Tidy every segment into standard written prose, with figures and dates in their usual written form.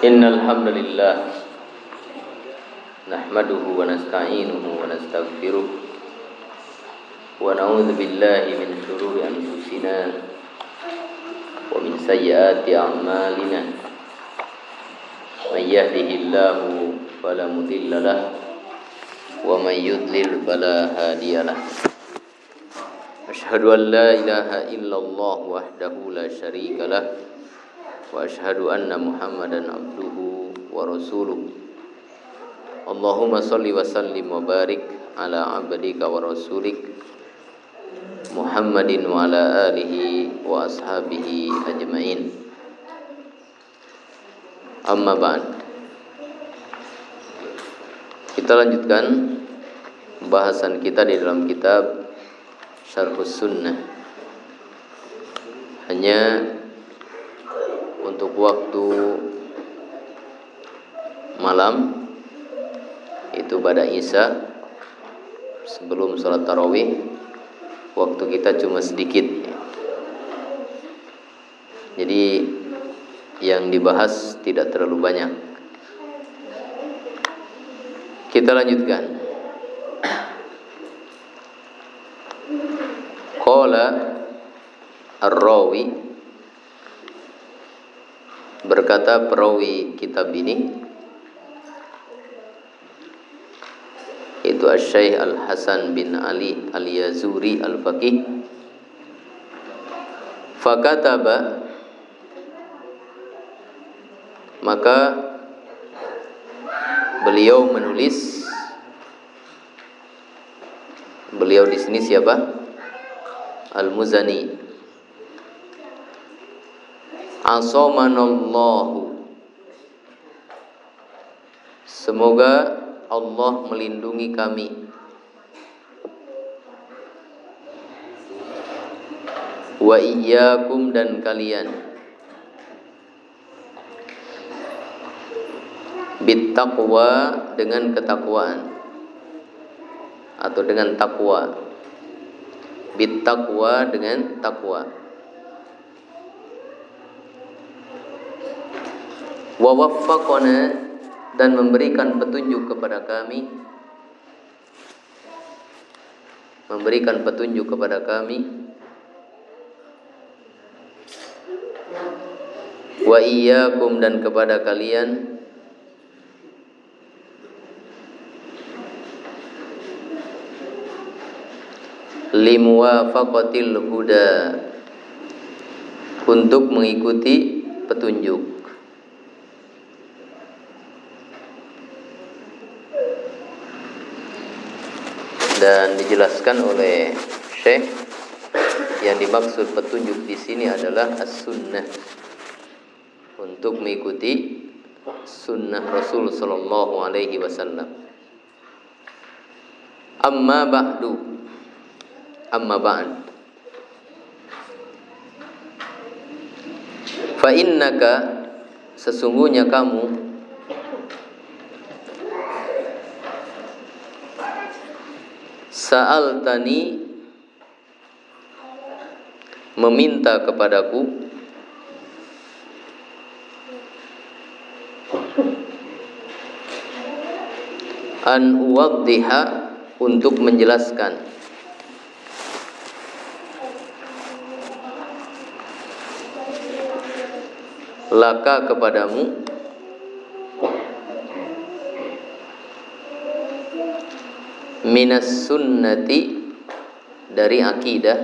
Innal hamdalillah nahmaduhu wa nasta'inuhu wa nastaghfiruh wa na'udzu billahi min shururi anfusina wa min sayyiati a'malina. May yahdihillahu fala mudilla lahu wa may yudlil fala hadiya lahu. Asyhadu an la ilaha illallah wahdahu la syarika lahu wa asyhadu anna Muhammadan abduhu wa rasuluh. Allahumma shalli wa sallim wa barik ala abdika wa rasulik Muhammadin wa ala alihi wa ashabihi ajmain. Amma ba'd. Kita lanjutkan pembahasan kita di dalam kitab Syarhus Sunnah. Hanya untuk waktu malam itu pada Isya sebelum sholat tarawih, waktu kita cuma sedikit. Jadi yang dibahas tidak terlalu banyak. Kita lanjutkan. Qala ar-rawi, berkata perawi kitab ini, itu Asy-Syaikh Al-Hasan bin Ali Al-Yazuri Al-Faqih. Fakataba, maka beliau menulis. Beliau di sini siapa? Al-Muzani. Asamanallahu, semoga Allah melindungi kami. Wa iyyakum, dan kalian. Bittaqwa, dengan ketakwaan atau dengan takwa. Bittaqwa, dengan takwa. Wa waffaqana, dan memberikan petunjuk kepada kami. Memberikan petunjuk kepada kami. Wa iyyakum, dan kepada kalian. Limuwafaqatil huda, untuk mengikuti petunjuk. Dan dijelaskan oleh Syekh, yang dimaksud petunjuk di sini adalah as-sunnah, untuk mengikuti sunnah Rasul sallallahu alaihi wasallam. Amma ba'du, amma ba'd, fa innaka, sesungguhnya kamu, sa'altani, meminta kepadaku, an uwaddiha, untuk menjelaskan, laka, kepadamu, minas sunnati, dari akidah,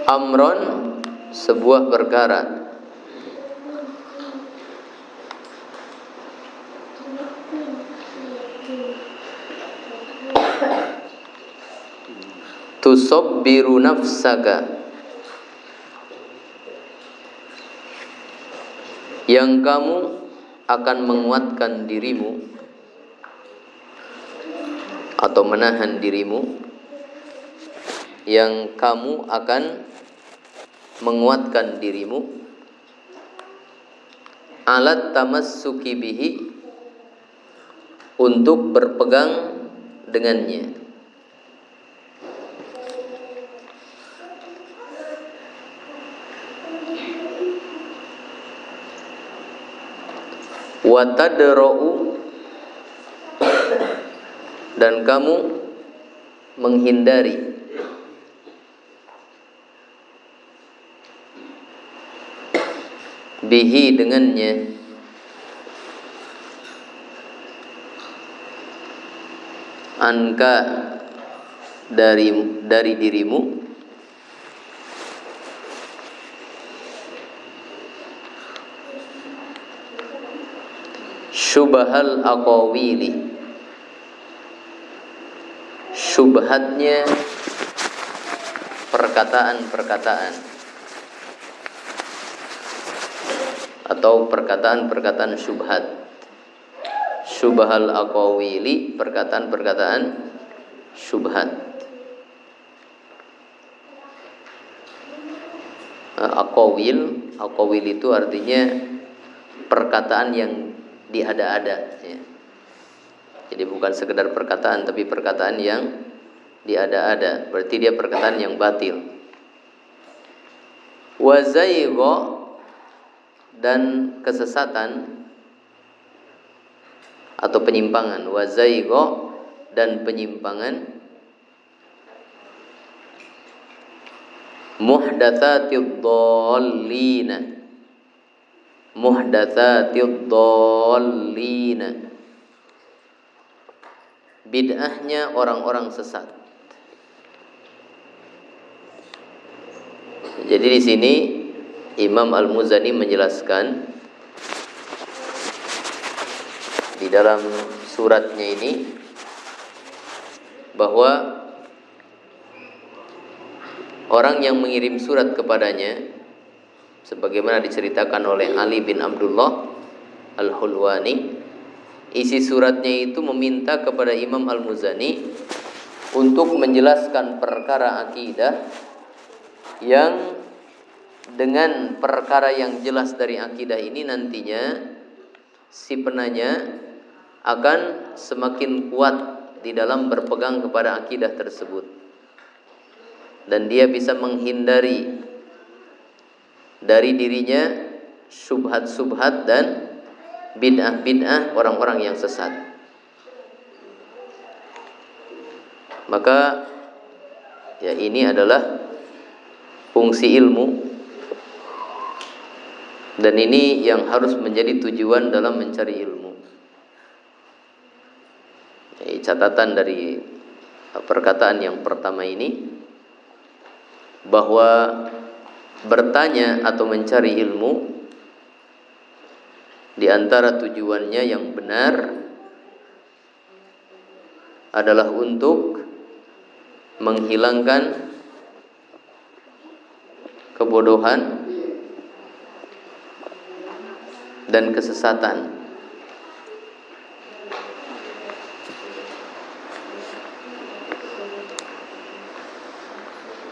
amron, sebuah perkara, tusabbiru nafsaka, yang kamu akan menguatkan dirimu atau menahan dirimu, yang kamu akan menguatkan dirimu, alat tamassuki bihi, untuk berpegang dengannya. wa tadra'u, dan kamu menghindari, bihi dengannya, anka dari dirimu, syubhal aqawili, syubhatnya perkataan-perkataan atau perkataan-perkataan syubhat. Syubhal aqawili, perkataan-perkataan syubhat. Aqawil itu artinya perkataan yang diada-ada, ya. Jadi bukan sekedar perkataan, tapi perkataan yang diada-ada. Berarti dia perkataan yang batil. Wa zaygha, dan kesesatan atau penyimpangan. Wa zaygha, dan penyimpangan. Muhdatsatid dhallina, muhdatsatid dhallina, bid'ahnya orang-orang sesat. Jadi di sini Imam Al-Muzani menjelaskan di dalam suratnya ini bahwa orang yang mengirim surat kepadanya, sebagaimana diceritakan oleh Ali bin Abdullah Al-Hulwani, isi suratnya itu meminta kepada Imam Al-Muzani untuk menjelaskan perkara akidah yang dengan perkara yang jelas dari akidah ini nantinya si penanya akan semakin kuat di dalam berpegang kepada akidah tersebut, dan dia bisa menghindari dari dirinya syubhat-syubhat dan bid'ah-bid'ah orang-orang yang sesat. Maka ya ini adalah fungsi ilmu, dan ini yang harus menjadi tujuan dalam mencari ilmu. Catatan dari perkataan yang pertama ini, bahwa bertanya atau mencari ilmu di antara tujuannya yang benar adalah untuk menghilangkan kebodohan dan kesesatan,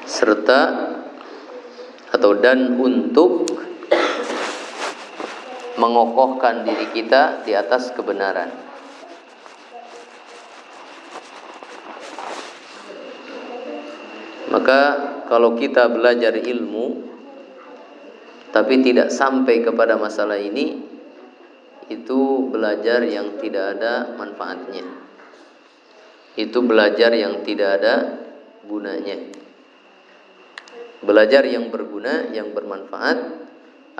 serta dan untuk mengokohkan diri kita di atas kebenaran. Maka kalau kita belajar ilmu tapi tidak sampai kepada masalah ini, itu belajar yang tidak ada manfaatnya. Itu belajar yang tidak ada gunanya. Belajar yang berguna, yang bermanfaat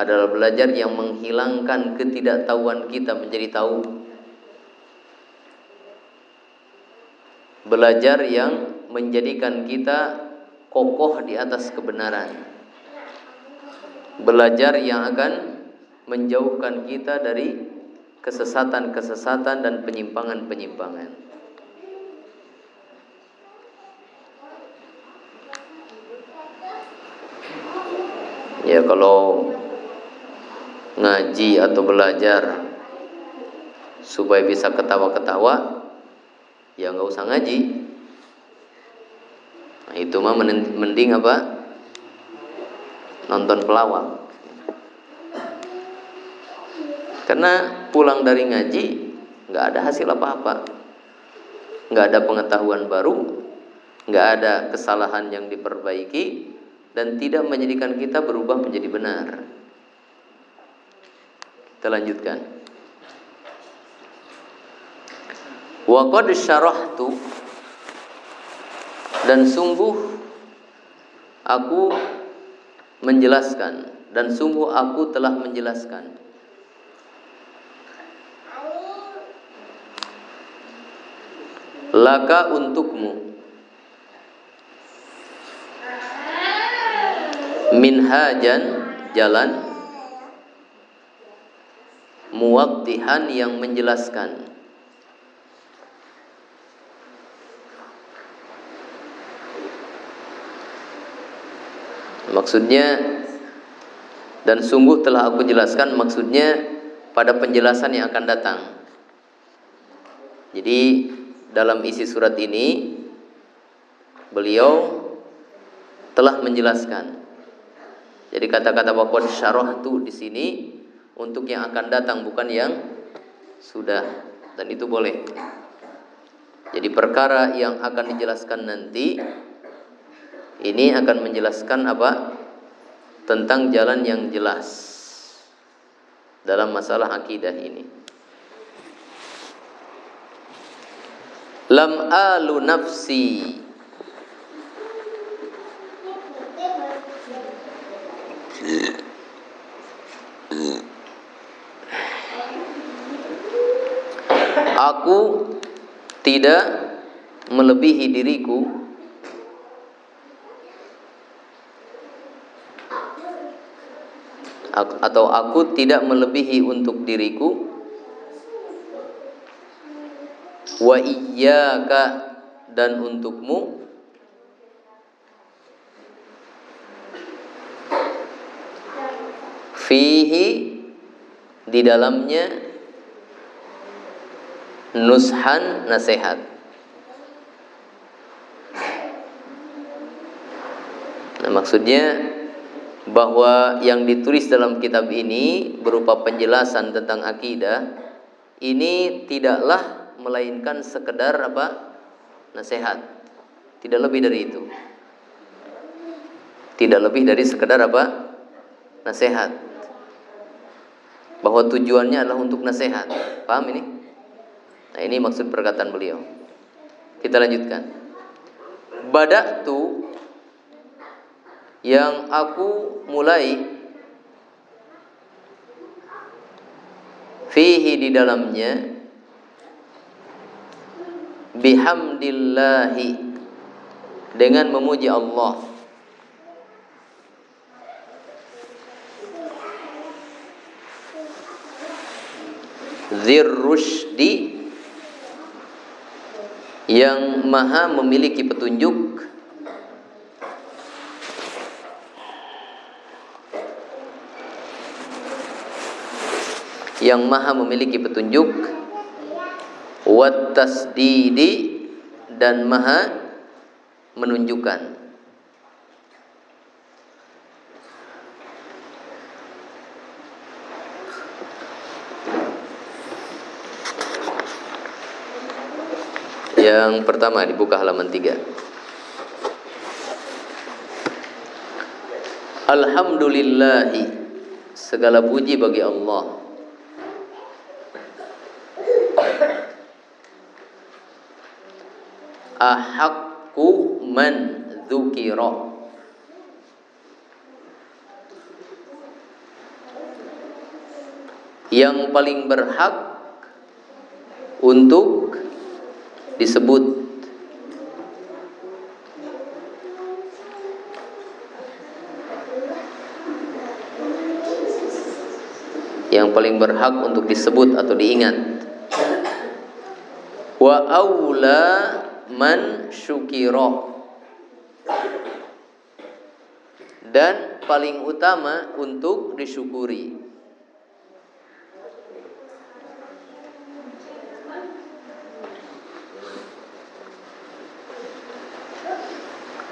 adalah belajar yang menghilangkan ketidaktahuan kita menjadi tahu. Belajar yang menjadikan kita kokoh di atas kebenaran. Belajar yang akan menjauhkan kita dari kesesatan-kesesatan dan penyimpangan-penyimpangan. Ya kalau ngaji atau belajar supaya bisa ketawa-ketawa, ya nggak usah ngaji. Nah, itu mah mending apa? Nonton pelawak. Karena pulang dari ngaji nggak ada hasil apa-apa, nggak ada pengetahuan baru, nggak ada kesalahan yang diperbaiki, dan tidak menjadikan kita berubah menjadi benar. Kita lanjutkan. Wa qad syarahtu, dan sungguh aku menjelaskan, dan sungguh aku telah menjelaskan. Laka, untukmu, minhajan, jalan, muwaddihan, yang menjelaskan. Maksudnya, dan sungguh telah aku jelaskan, maksudnya pada penjelasan yang akan datang. Jadi dalam isi surat ini beliau telah menjelaskan. Jadi kata-kata waqad syarahtu di sini untuk yang akan datang, bukan yang sudah. Dan itu boleh. Jadi perkara yang akan dijelaskan nanti ini akan menjelaskan apa? Tentang jalan yang jelas dalam masalah akidah ini. Lam alu nafsi, aku tidak melebihi diriku atau aku tidak melebihi untuk diriku, wa iyyaka, dan untukmu, fihi, di dalamnya, nushan, nasihat. Nah, maksudnya bahwa yang ditulis dalam kitab ini berupa penjelasan tentang akidah ini tidaklah melainkan sekedar apa? Nasihat. Tidak lebih dari itu. Tidak lebih dari sekedar apa? Nasihat. Bahwa tujuannya adalah untuk nasihat. Paham ini? Nah, ini maksud perkataan beliau. Kita lanjutkan. Bada'tu, yang aku mulai, fihi, di dalamnya, bihamdillahi, dengan memuji Allah, dzirrusydi, yang maha memiliki petunjuk, yang maha memiliki petunjuk, wat tasdidi, dan maha menunjukkan. Yang pertama dibuka halaman 3. Alhamdulillahi, segala puji bagi Allah. Ahaqqu man dzukira, yang paling berhak untuk disebut. Yang paling berhak untuk disebut atau diingat. Wa aula man syukira, dan paling utama untuk disyukuri.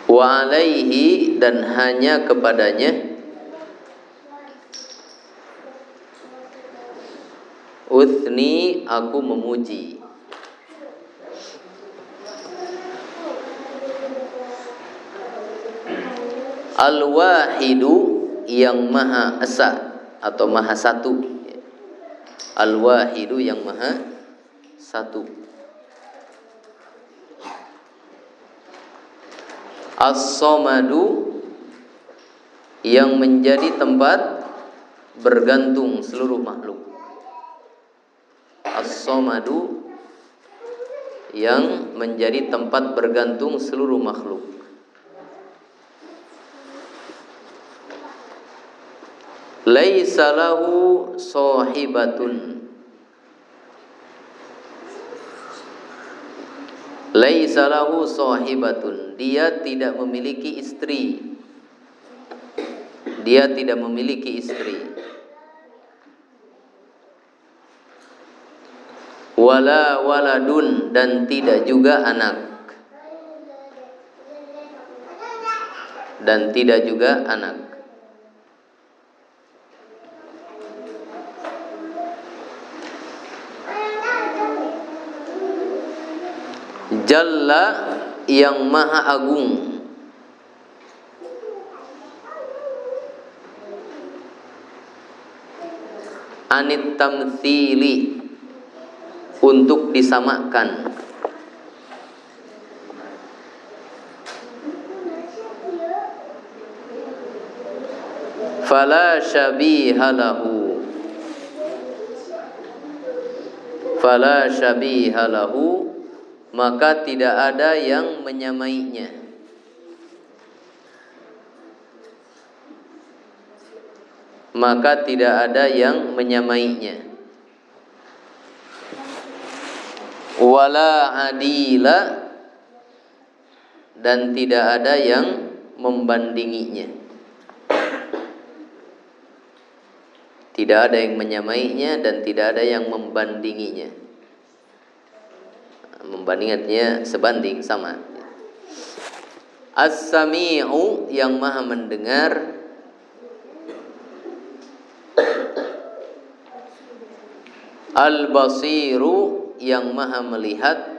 Wa alaihi, dan hanya kepadanya, uthni, aku memuji. Al-wahidu, yang maha esa atau maha satu. Al-wahidu, yang maha satu. As-Samadu, yang menjadi tempat bergantung seluruh makhluk. As-Samadu, yang menjadi tempat bergantung seluruh makhluk. Laisa lahu sahibatun. Laisa lahu sahibatun, dia tidak memiliki istri. Dia tidak memiliki istri. Wala waladun, dan tidak juga anak. Dan tidak juga anak. Jalla, yang maha agung. Anit tamtsili, untuk disamakan. Fala syabiha lahu. Fala syabiha lahu, maka tidak ada yang menyamainya. Maka tidak ada yang menyamainya. Wala adila, dan tidak ada yang membandinginya. Tidak ada yang menyamainya dan tidak ada yang membandinginya. Membandingannya sebanding, sama. As-Sami'u, yang maha mendengar. Al-Basiru, yang maha melihat.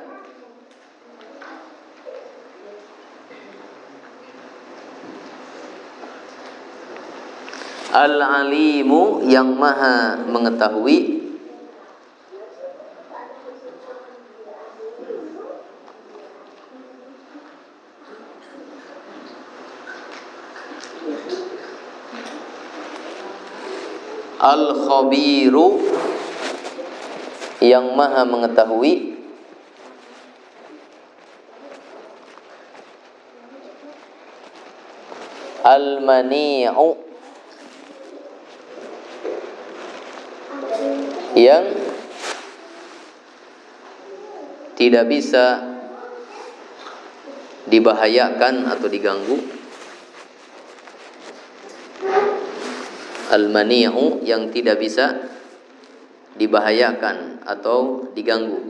Al-Alimu, yang maha mengetahui. Al-Khabiru, yang maha mengetahui. Al-Mani'u, yang tidak bisa dibahayakan atau diganggu. Al-Mani'u, yang tidak bisa dibahayakan atau diganggu.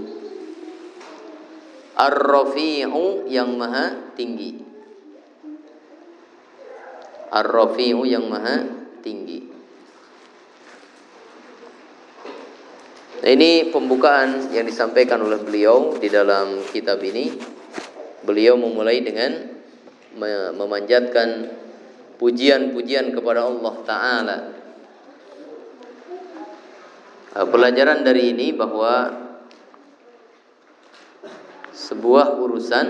Ar-Rafi'u, yang maha tinggi. Ar-Rafi'u, yang maha tinggi. Nah, ini pembukaan yang disampaikan oleh beliau di dalam kitab ini. Beliau memulai dengan memanjatkan pujian-pujian kepada Allah Ta'ala. Pelajaran dari ini bahwa sebuah urusan,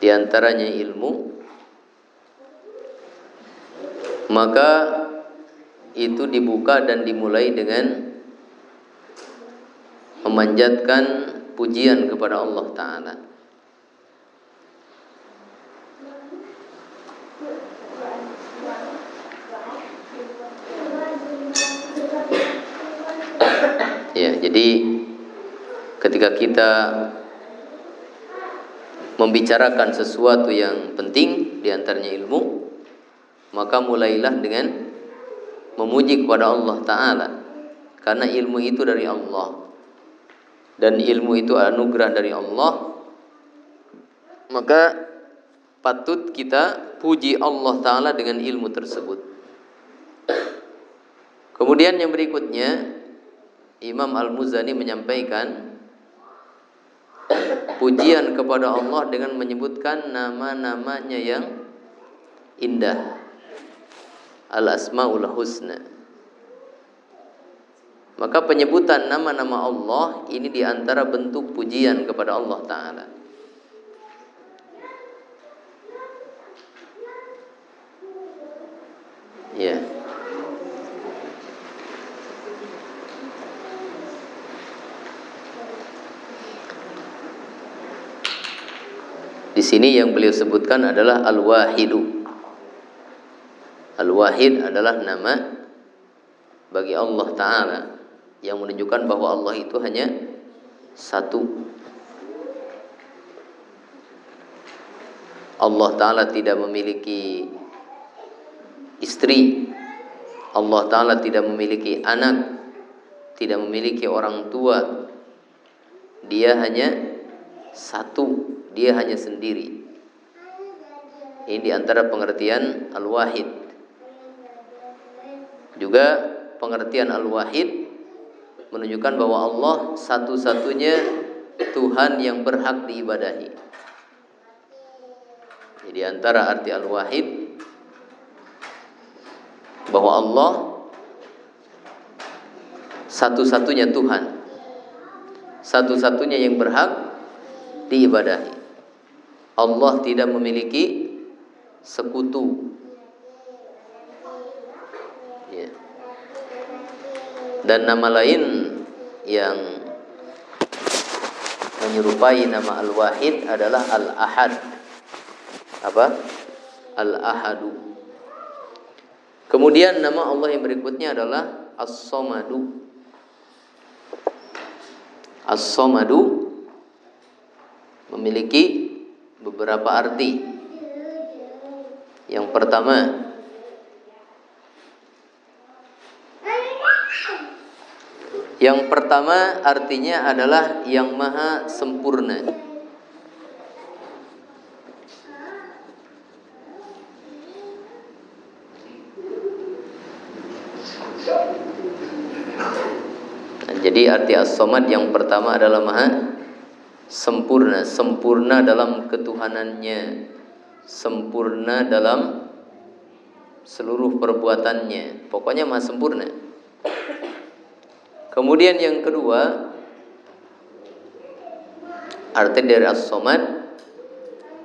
diantaranya ilmu, maka itu dibuka dan dimulai dengan memanjatkan pujian kepada Allah Ta'ala. Ya, jadi ketika kita membicarakan sesuatu yang penting, diantaranya ilmu, maka mulailah dengan memuji kepada Allah Ta'ala. Karena ilmu itu dari Allah, dan ilmu itu anugerah dari Allah, maka patut kita puji Allah Ta'ala dengan ilmu tersebut. Kemudian yang berikutnya, Imam Al-Muzani menyampaikan pujian kepada Allah dengan menyebutkan nama-namanya yang indah, Al-Asma'ul Husna. Maka penyebutan nama-nama Allah ini diantara bentuk pujian kepada Allah Ta'ala. Ya. Di sini yang beliau sebutkan adalah Al-Wahidu. Al-Wahid adalah nama bagi Allah Ta'ala yang menunjukkan bahwa Allah itu hanya satu. Allah Ta'ala tidak memiliki istri, Allah Ta'ala tidak memiliki anak, tidak memiliki orang tua. Dia hanya satu, dia hanya sendiri. Ini diantara pengertian Al-Wahid. Juga pengertian Al-Wahid menunjukkan bahwa Allah satu-satunya Tuhan yang berhak diibadahi. Jadi antara arti Al-Wahid bahwa Allah satu-satunya Tuhan, satu-satunya yang berhak diibadahi. Allah tidak memiliki sekutu. Ya. Dan nama lain yang menyerupai nama Al-Wahid adalah Al-Ahad. Apa? Al-Ahadu. Kemudian nama Allah yang berikutnya adalah As-Somadu. As-Somadu memiliki beberapa arti. Yang pertama artinya adalah yang maha sempurna. Jadi arti As-Somad yang pertama adalah maha sempurna, sempurna dalam ketuhanannya, sempurna dalam seluruh perbuatannya. Pokoknya maha sempurna. Kemudian yang kedua, arti dari As-Somad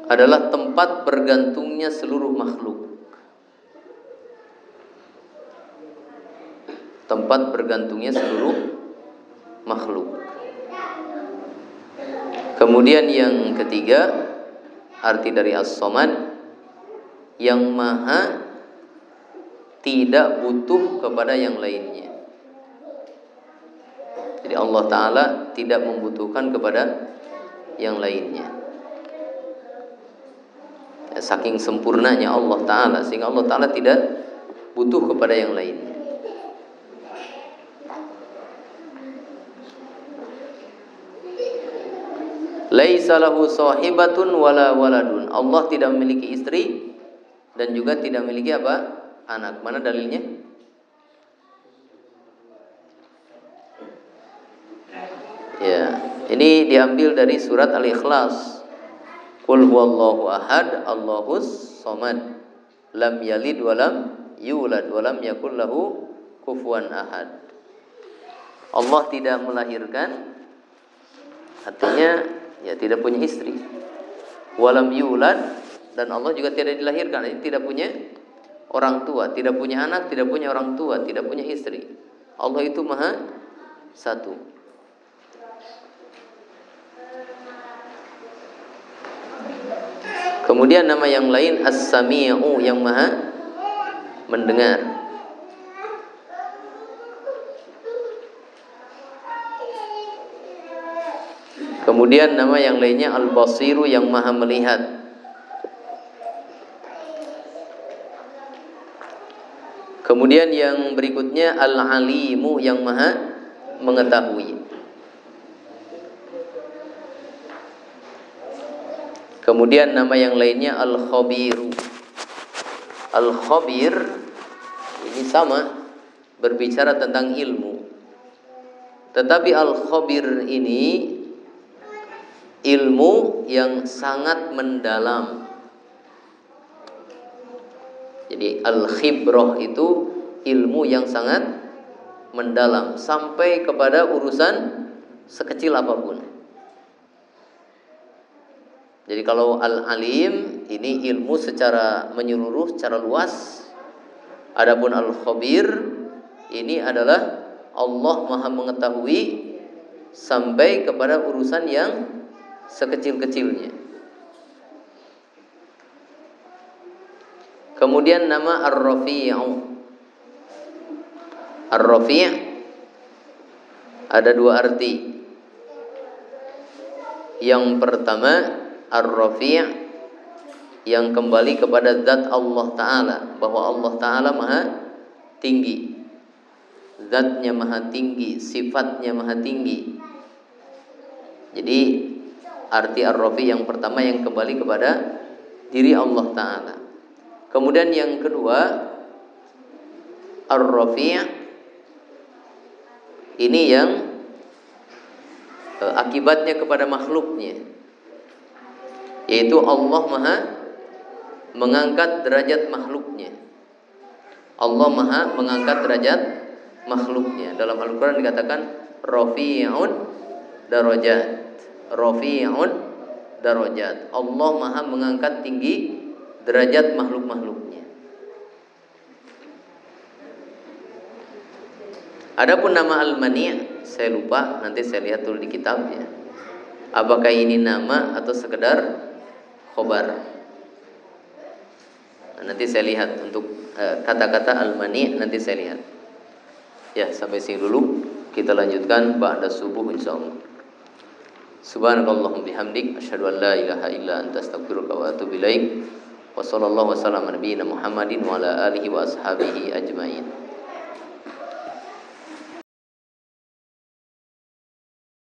adalah tempat bergantungnya seluruh makhluk. Tempat bergantungnya seluruh makhluk. Kemudian yang ketiga, arti dari As-Somad yang maha tidak butuh kepada yang lainnya. Jadi Allah Ta'ala tidak membutuhkan kepada yang lainnya. Saking sempurnanya Allah Ta'ala, sehingga Allah Ta'ala tidak butuh kepada yang lainnya. Laisa lahu sahibatun wala waladun. Allah tidak memiliki istri dan juga tidak memiliki apa? Anak. Mana dalilnya? Ya, ini diambil dari surat Al-Ikhlas. Qul huwallahu ahad, Allahus samad. Lam yalid wa lam yulad wa lam yakul lahu kufuwan ahad. Allah tidak melahirkan, artinya ya tidak punya istri. Walam yulad, dan Allah juga tidak dilahirkan, ini tidak punya orang tua, tidak punya anak, tidak punya orang tua, tidak punya istri. Allah itu maha satu. Kemudian nama yang lain As-Sami'u, yang maha mendengar. Kemudian nama yang lainnya Al-Basiru, yang maha melihat. Kemudian yang berikutnya Al-Alimu, yang maha mengetahui. Kemudian nama yang lainnya Al-Khabiru. Al-Khabir ini sama, berbicara tentang ilmu. Tetapi Al-Khabir ini ilmu yang sangat mendalam. Jadi al-khibrah itu ilmu yang sangat mendalam sampai kepada urusan sekecil apapun. Jadi kalau al-alim ini ilmu secara menyeluruh, secara luas, Adapun al-khabir ini adalah Allah Maha mengetahui sampai kepada urusan yang sekecil-kecilnya. Kemudian nama Ar-Rafi'u. Ar-Rafi' ada dua arti. Yang pertama, Ar-Rafi' yang kembali kepada zat Allah Ta'ala, bahwa Allah Ta'ala Maha tinggi, zatnya Maha tinggi, sifatnya Maha tinggi. Jadi arti Ar-Rafi' yang pertama yang kembali kepada diri Allah Ta'ala. Kemudian yang kedua, Ar-Rafi' ini yang akibatnya kepada makhluknya, yaitu Allah Maha mengangkat derajat makhluknya. Allah Maha mengangkat derajat makhluknya. Dalam Al-Quran dikatakan Rafi'un darajat, Rafi'un darajat. Allah Maha mengangkat tinggi derajat makhluk-makhluknya. Adapun nama Al-Mani', saya lupa, nanti saya lihat dulu di kitabnya. Apakah ini nama atau sekedar khobar? Nanti saya lihat untuk kata-kata Al-Mani', nanti saya lihat. Ya, sampai sini dulu. Kita lanjutkan ba'da subuh insyaallah. Subhanakallahumma bihamdik asyhadu an la ilaha illa anta astaghfiruka wa atubu ilaik. Wa sallallahu wasallam ala nabiyyina Muhammadin wa ala alihi wa ashabihi ajmain.